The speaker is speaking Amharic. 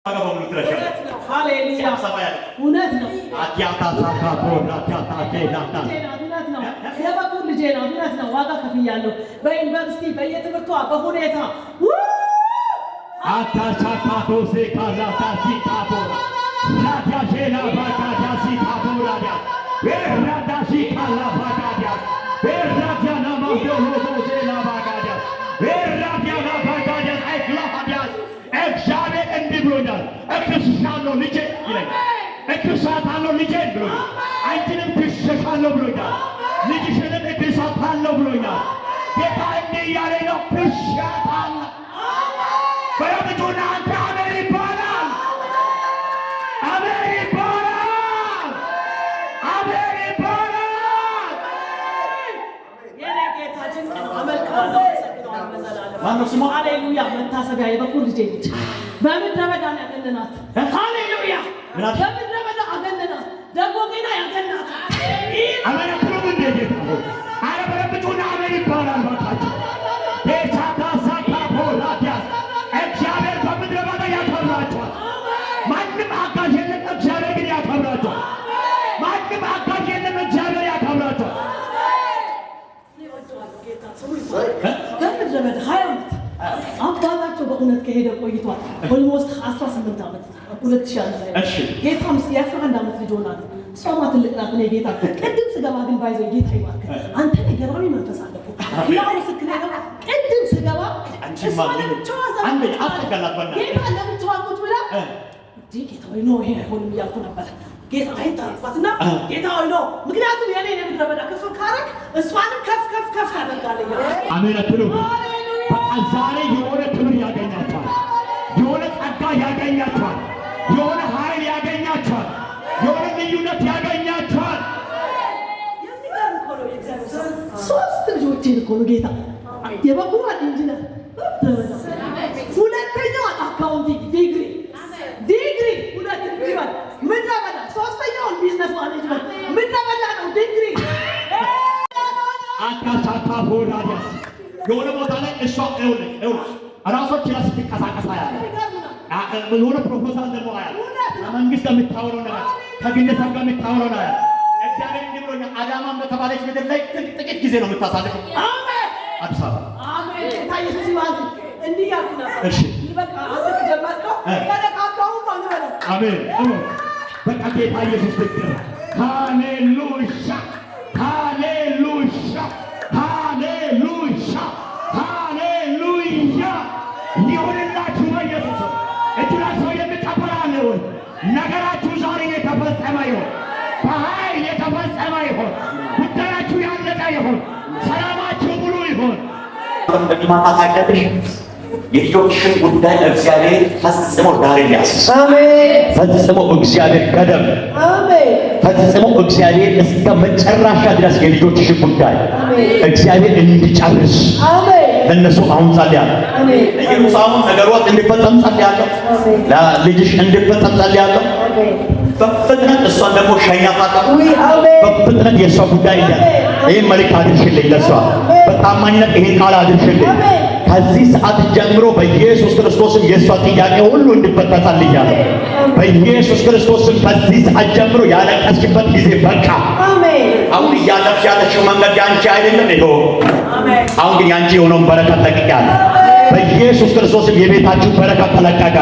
ሃሌሉያ እውነት ነው። አዲያታ ሳካቶና ዳታ ዴላታ እውነት ነው። የበኩር ልጄ ነው። እውነት ነው። ዋጋ ከፍያለሁ። በዩኒቨርሲቲ በየትምህርቷ በሁኔታ አታቻካቶ ሴካላታ ሲካቦራ ላዳጄላ ባጋዳ ሲካቦራዳ ቤራዳ ሲካላ ባጋዳ ቤራዳና ማዶሎ ዜላ ባጋዳ ቤራዳና ባጋዳ አይክላሃዳስ እግዚአብሔር እንዲህ ብሎኛል። እክስሻለሁ ልጄ ይለኛል። እክሳታለሁ ልጄ ብሎኛል። አንቺንም ትሸሻለሁ ብሎኛል። ልጅሽንም እክሳታለሁ ብሎኛል። ጌታ እንዲህ እያለኝ ነው። ትሸሻታለህ በረምቱና አንተ አሜን ይባላል። አሜን ይባላል። አሜን ይባላል። የኔ ጌታ ድንቅ ነው። አመልካለሁ። ማነው ስሙ? ሃሌሉያ መታሰቢያ የበኩር ልጄ ልጅ በምድረ በዳ ያገኘናት። ሃሌሉያ በምድረ በዳ አገኘናት። ደግሞ ጌታ ያገኘናት። አሜን አትሉም እንዴ? ጌታ አረ በረምቱና አሜን ይባላል። ባካችሁ ጌታ ሳካ ፖላዲያስ እግዚአብሔር በምድረ በዳ ያከብራቸዋል። ማንም አጋዥ የለም፣ እግዚአብሔር ግን ያከብራቸዋል። ማንም አጋዥ የለም፣ እግዚአብሔር ያከብራቸዋል። በምድረ በዳ 20 ዓመት አባታቸው በእውነት ከሄደ ቆይቷል። ኦልሞስት 18 ዓመት 2000 ላይ ጌታም የ11 ዓመት ልጅ ሆናል። እሷማ ትልቅ ናት። እኔ ጌታ ቅድም ስገባ ግን ባይዘው ጌታ ይባርክ አንተ ላይ ገራሚ መንፈስ አለ እኮ ያው ምስክር ነው። ቅድም ስገባ አንቺ ማለት አንዴ አስተካክላት በእናትህ ጌታ ለምትዋቁት ብላ ጌታ ወይ ነው ይሄ አይሆንም እያልኩ ነበር። ጌታ አይታርፋትና ጌታ ወይ ነው ምክንያቱም የኔ የምድረ በዳ ከፍ ካረክ እሷንም ከፍ ከፍ ከፍ ታደርጋለህ። አሜን አትሉም? በቃ ዛሬ የሆነ ክብር ያገኛቸዋል። የሆነ ጸጋ ያገኛቸዋል። የሆነ ኃይል ያገኛቸዋል። የሆነ ልዩነት ያገኛቸዋል። የሚገርም እኮ ነው የእግዚአብሔር ሶስት ልጆችን እኮ ነው ጌታ የበኩሯ ኢንጂነር ሁለተኛዋ አካውንቲንግ ዲግሪ ሁለት ዲግሪ ምድረ በዳ ሶስተኛውን ቢዝነስ ማኔጅመንት ምድረ በዳ ነው ዲግሪ አካሳካ ሆራዲያስ የሆነ ቦታ ላይ እሷ ራሷ ችላ ስትንቀሳቀስ ያለ የሆነ ፕሮፖዛል ደግሞ ያለ ከመንግስት የምታወራው ነገር ከግለሰብ ጋር የምታወራው ነገር እግዚአብሔር እንዲህ ብሎኛል። አዳማን በተባለች ምድር ላይ ጥቂት ጊዜ ነው የምታሳልፈው። አዲስ አበባ አሜን። ጌታ ኢየሱስ ይባርክ። እንዲህ ያልኩ ነበር። እሺ በቃ አንተ ተጀመርከው ከነካካው ማለት ነው። አሜን። በቃ ጌታ ኢየሱስ ትክክል። ሃሌሉያ ሃሌሉያ ሃሌሉያ ሃሌሉያ ይሁንላችሁ። በኢየሱስ እጁን ሰው የሚቀበላል ወይ ነገራችሁ ዛሬ የተፈጸመ ይሁን፣ በኃይል የተፈጸመ ይሁን፣ ጉዳያችሁ ያለቀ ይሁን፣ ሰላማችሁ ሙሉ ይሁን። እንደማታቀድሽ የልጆችሽን ጉዳይ እግዚአብሔር ፈጽሞ ዳር ያስ ፈጽሞ እግዚአብሔር ገደብ ፈጽሞ እግዚአብሔር እስከ መጨረሻ ድረስ የልጆችሽን ጉዳይ እግዚአብሔር እንዲጨርስ ለነሱ አሁን ጸልያለሁ። ኢየሱስ አሁን ነገሮች እንዲፈጸም ጸልያለሁ። ለልጅሽ እንዲፈጸም ጸልያለሁ። በፍጥነት እሷን ደግሞ ሸኛታለሁ። በፍጥነት የእሷ ጉዳይ ይላል። ይህን መልእክት አድርሽልኝ። ለእሷ በታማኝነት ይህን ቃል አድርሽልኝ። ከዚህ ሰዓት ጀምሮ በኢየሱስ ክርስቶስም የእሷ ጥያቄ ሁሉ እንዲፈታ ጸልያለሁ። በኢየሱስ ክርስቶስም ከዚህ ሰዓት ጀምሮ ያለቀስሽበት ጊዜ በቃ። አሁን እያለፍሽ ያለሽው መንገድ ያንቺ አይደለም። ይኸው አሁን ግን ያንቺ የሆነውን በረከት ለቅቄያለሁ። በኢየሱስ ክርስቶስም የቤታችሁ በረከት ተለቀቀ።